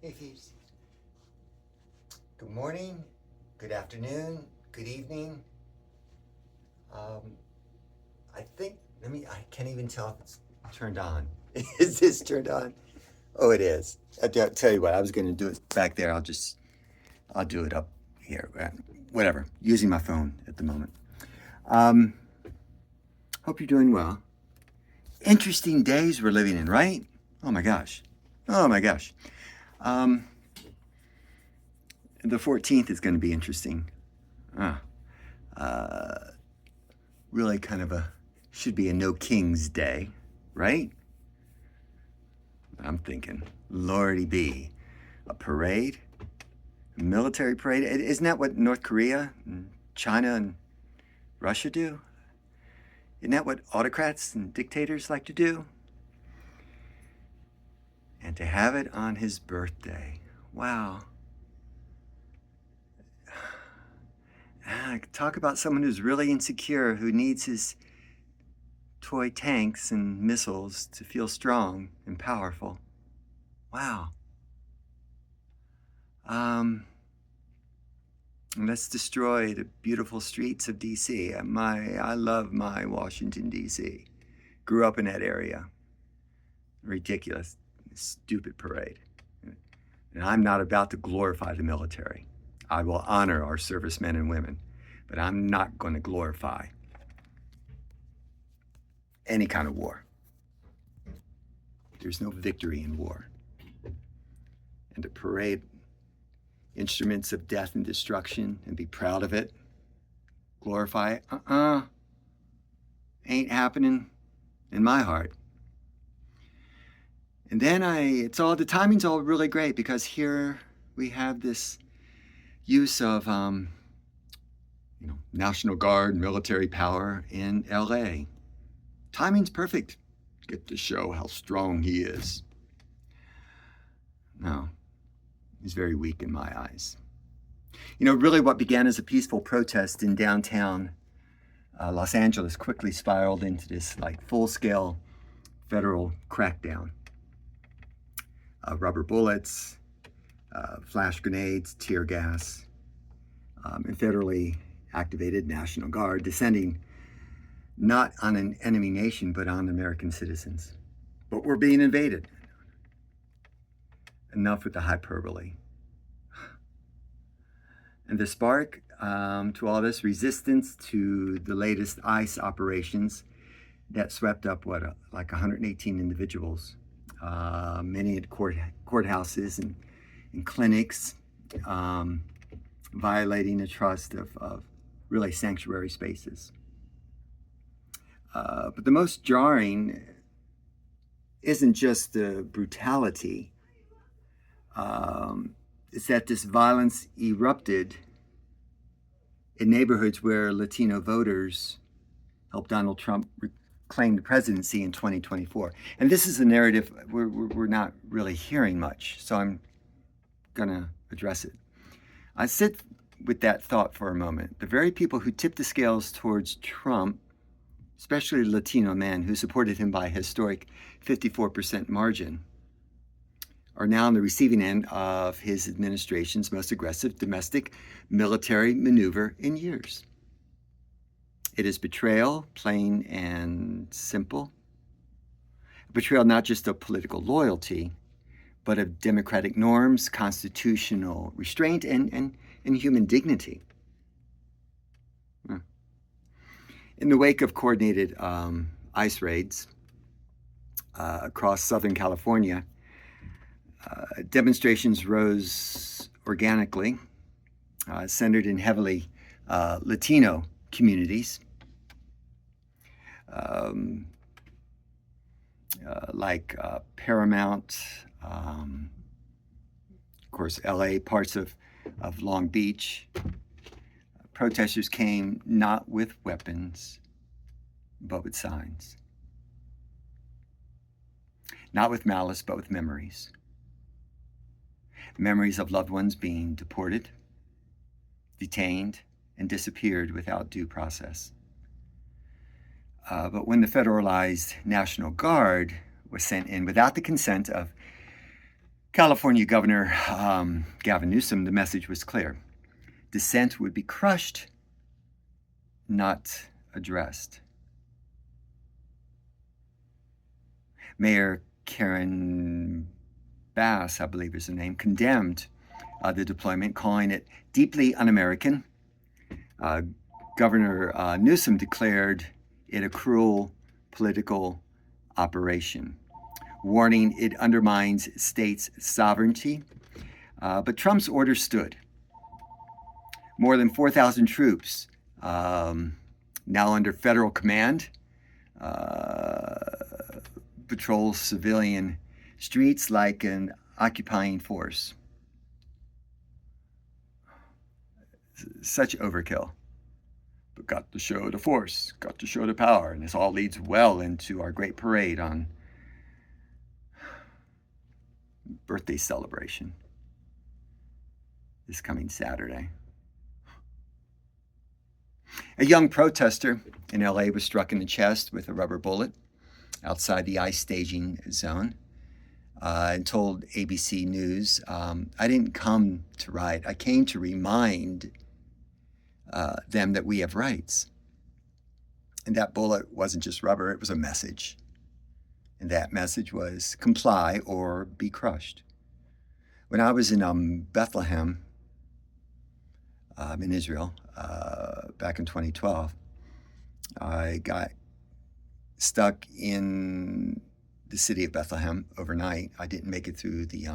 Hey thieves. Good morning, good afternoon, good evening. Um, I can't even tell if it's turned on. Is this turned on? Oh, it is. I'll tell you what, I was going to do it back there. I'll do it up here. Whatever, using my phone at the moment. Um, Hope you're doing well. Interesting days we're living in, right? Oh my gosh. Oh my gosh. Um, the 14th is going to be interesting. Ah, uh, really kind of should be a no kings day, right? I'm thinking, Lordy be, a parade, a military parade. Isn't that what North Korea and China and Russia do? Isn't that what autocrats and dictators like to do? And to have it on his birthday. Wow. Talk about someone who's really insecure, who needs his toy tanks and missiles to feel strong and powerful. Wow. Let's destroy the beautiful streets of D.C. I love my Washington, D.C. Grew up in that area. Ridiculous, stupid parade. And I'm not about to glorify the military. I will honor our servicemen and women, but I'm not going to glorify any kind of war. There's no victory in war. And to parade instruments of death and destruction and be proud of it, glorify it, ain't happening in my heart. And then the timing's all really great because here we have this use of, National Guard, military power in LA. Timing's perfect. Get to show how strong he is. No, he's very weak in my eyes. Really what began as a peaceful protest in downtown Los Angeles quickly spiraled into this full-scale federal crackdown. Rubber bullets, flash grenades, tear gas, and federally activated National Guard descending not on an enemy nation, but on American citizens. But we're being invaded. Enough with the hyperbole. And the spark to all this, resistance to the latest ICE operations that swept up, 118 individuals, many at courthouses and clinics, violating the trust of really sanctuary spaces. But the most jarring isn't just the brutality, it's that this violence erupted in neighborhoods where Latino voters helped Donald Trump reclaim the presidency in 2024. And this is a narrative we're not really hearing much, so I'm going to address it. I sit with that thought for a moment. The very people who tipped the scales towards Trump, especially Latino men who supported him by a historic 54% margin, are now on the receiving end of his administration's most aggressive domestic military maneuver in years. It is betrayal, plain and simple. Betrayal not just of political loyalty, but of democratic norms, constitutional restraint, and human dignity. In the wake of coordinated ICE raids across Southern California, demonstrations rose organically, centered in heavily Latino communities, like Paramount, of course, LA, parts of Long Beach. Protesters came not with weapons, but with signs. Not with malice, but with memories. Memories of loved ones being deported, detained, and disappeared without due process. But when the federalized National Guard was sent in without the consent of California Governor Gavin Newsom, the message was clear. Dissent would be crushed, not addressed. Mayor Karen Bass, I believe is her name, condemned the deployment, calling it deeply un-American. Governor Newsom declared it a cruel political operation, warning it undermines states' sovereignty. But Trump's order stood. More than 4,000 troops now under federal command patrol civilian streets like an occupying force. Such overkill. But got to show the force, got to show the power, and this all leads well into our great parade on birthday celebration this coming Saturday. A young protester in LA was struck in the chest with a rubber bullet outside the ICE staging zone and told ABC News, I didn't come to riot. I came to remind them that we have rights. And that bullet wasn't just rubber, it was a message. And that message was comply or be crushed. When I was in Bethlehem, in Israel, back in 2012, I got stuck in the city of Bethlehem overnight. I didn't make it through the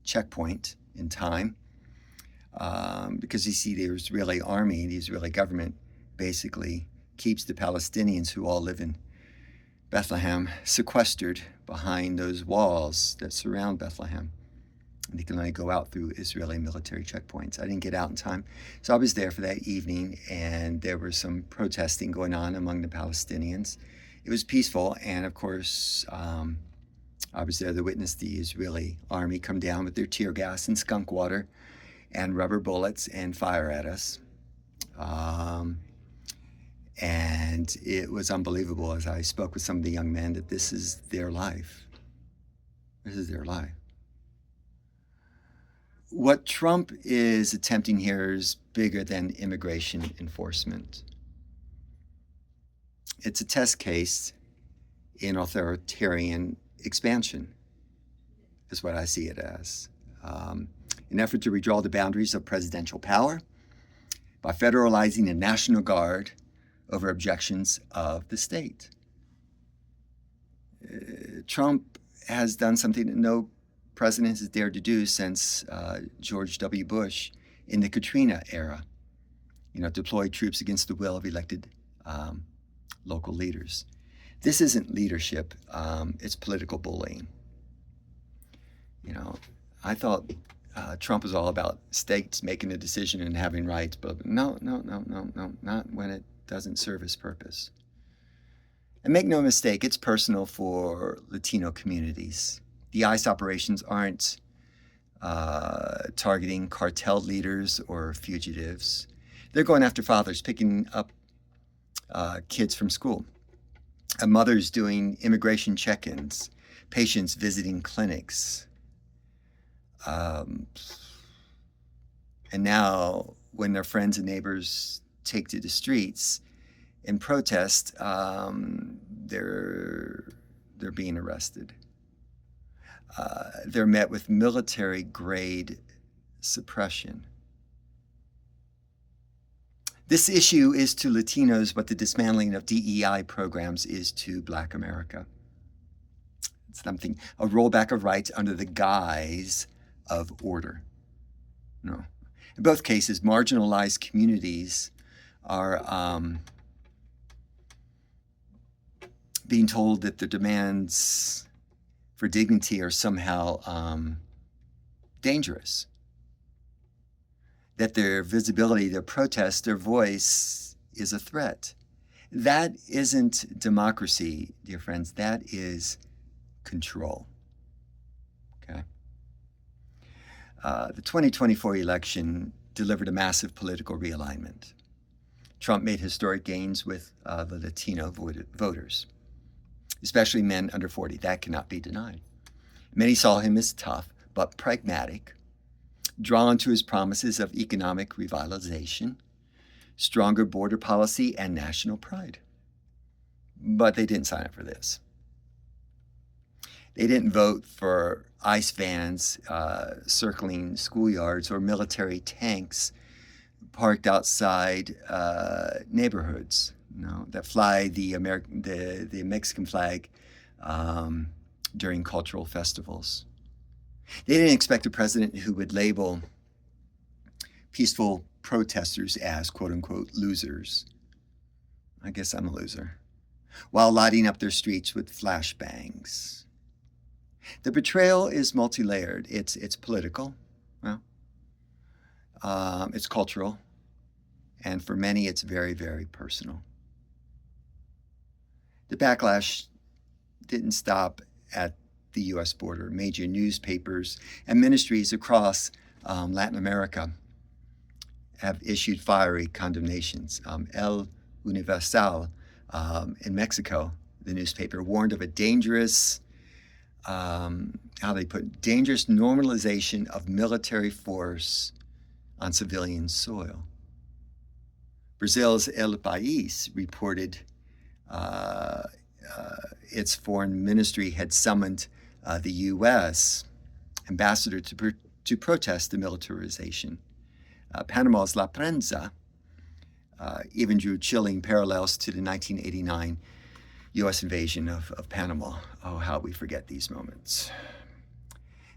checkpoint in time because you see the Israeli army, the Israeli government basically keeps the Palestinians who all live in Bethlehem sequestered behind those walls that surround Bethlehem. And they can only go out through Israeli military checkpoints. I didn't get out in time. So I was there for that evening, and there was some protesting going on among the Palestinians. It was peaceful, and of course, I was there to witness the Israeli army come down with their tear gas and skunk water and rubber bullets and fire at us. And it was unbelievable as I spoke with some of the young men that this is their life. This is their life. What Trump is attempting here is bigger than immigration enforcement. It's a test case in authoritarian expansion, is what I see it as. An effort to redraw the boundaries of presidential power by federalizing the National Guard over objections of the state. Trump has done something that no president has dared to do since George W. Bush in the Katrina era. Deployed troops against the will of elected local leaders. This isn't leadership, it's political bullying. I thought Trump was all about states making a decision and having rights, but no, not when it doesn't serve his purpose. And make no mistake, it's personal for Latino communities. The ICE operations aren't targeting cartel leaders or fugitives. They're going after fathers picking up kids from school, mothers doing immigration check-ins, patients visiting clinics. And now when their friends and neighbors take to the streets in protest, they're being arrested. They're met with military-grade suppression. This issue is to Latinos what the dismantling of DEI programs is to Black America. It's something, a rollback of rights under the guise of order. No. In both cases, marginalized communities are being told that their demands for dignity are somehow dangerous. That their visibility, their protest, their voice is a threat. That isn't democracy, dear friends. That is control. Okay? The 2024 election delivered a massive political realignment. Trump made historic gains with the Latino voters, especially men under 40. That cannot be denied. Many saw him as tough, but pragmatic, drawn to his promises of economic revitalization, stronger border policy, and national pride. But they didn't sign up for this. They didn't vote for ICE vans circling schoolyards or military tanks parked outside neighborhoods, that fly the Mexican flag during cultural festivals. They didn't expect a president who would label peaceful protesters as quote-unquote losers. I guess I'm a loser. While lighting up their streets with flashbangs. The betrayal is multi-layered. It's political, it's cultural, and for many it's very, very personal. The backlash didn't stop at the U.S. border. Major newspapers and ministries across Latin America have issued fiery condemnations. El Universal in Mexico, the newspaper, warned of a dangerous, dangerous normalization of military force on civilian soil. Brazil's El País reported its foreign ministry had summoned the U.S. ambassador to protest the militarization. Panama's La Prensa even drew chilling parallels to the 1989 U.S. invasion of Panama. Oh, how we forget these moments.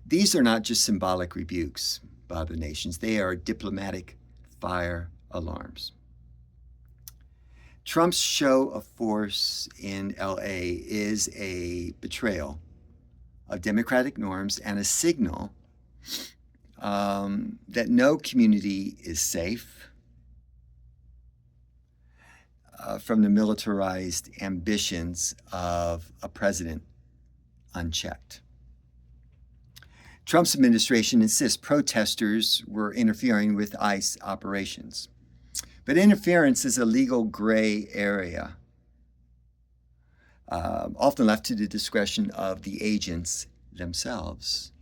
These are not just symbolic rebukes by other nations. They are diplomatic fire alarms. Trump's show of force in L.A. is a betrayal of democratic norms and a signal that no community is safe from the militarized ambitions of a president unchecked. Trump's administration insists protesters were interfering with ICE operations. But interference is a legal gray area, often left to the discretion of the agents themselves.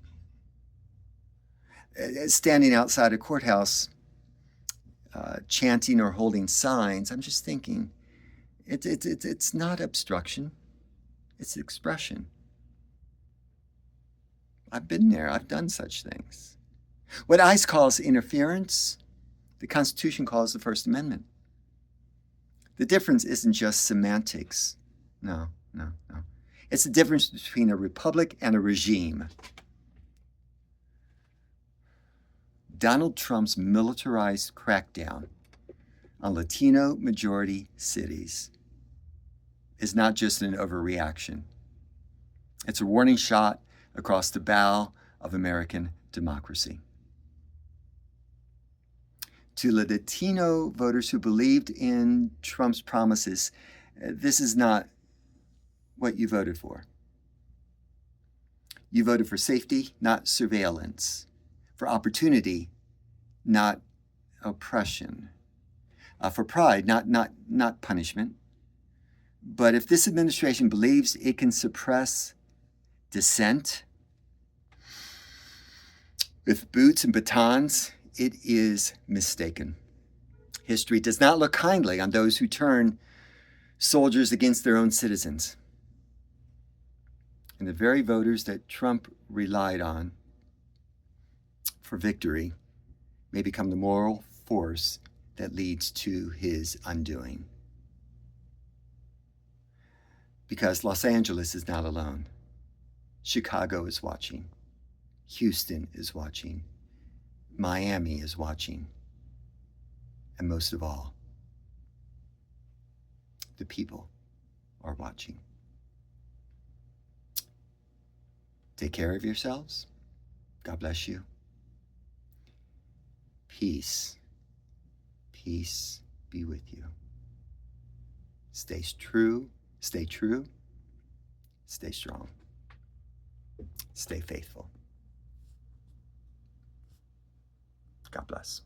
Standing outside a courthouse, chanting or holding signs, I'm just thinking, it's not obstruction, it's expression. I've been there, I've done such things. What ICE calls interference, the Constitution calls the First Amendment. The difference isn't just semantics. No. It's the difference between a republic and a regime. Donald Trump's militarized crackdown on Latino majority cities is not just an overreaction. It's a warning shot across the bow of American democracy. To the Latino voters who believed in Trump's promises, this is not what you voted for. You voted for safety, not surveillance, for opportunity, not oppression, for pride, not punishment. But if this administration believes it can suppress dissent with boots and batons, it is mistaken. History does not look kindly on those who turn soldiers against their own citizens. And the very voters that Trump relied on for victory may become the moral force that leads to his undoing. Because Los Angeles is not alone. Chicago is watching. Houston is watching. Miami is watching. And most of all, the people are watching. Take care of yourselves. God bless you. Peace. Peace be with you. Stay true. Stay strong. Stay faithful. God bless.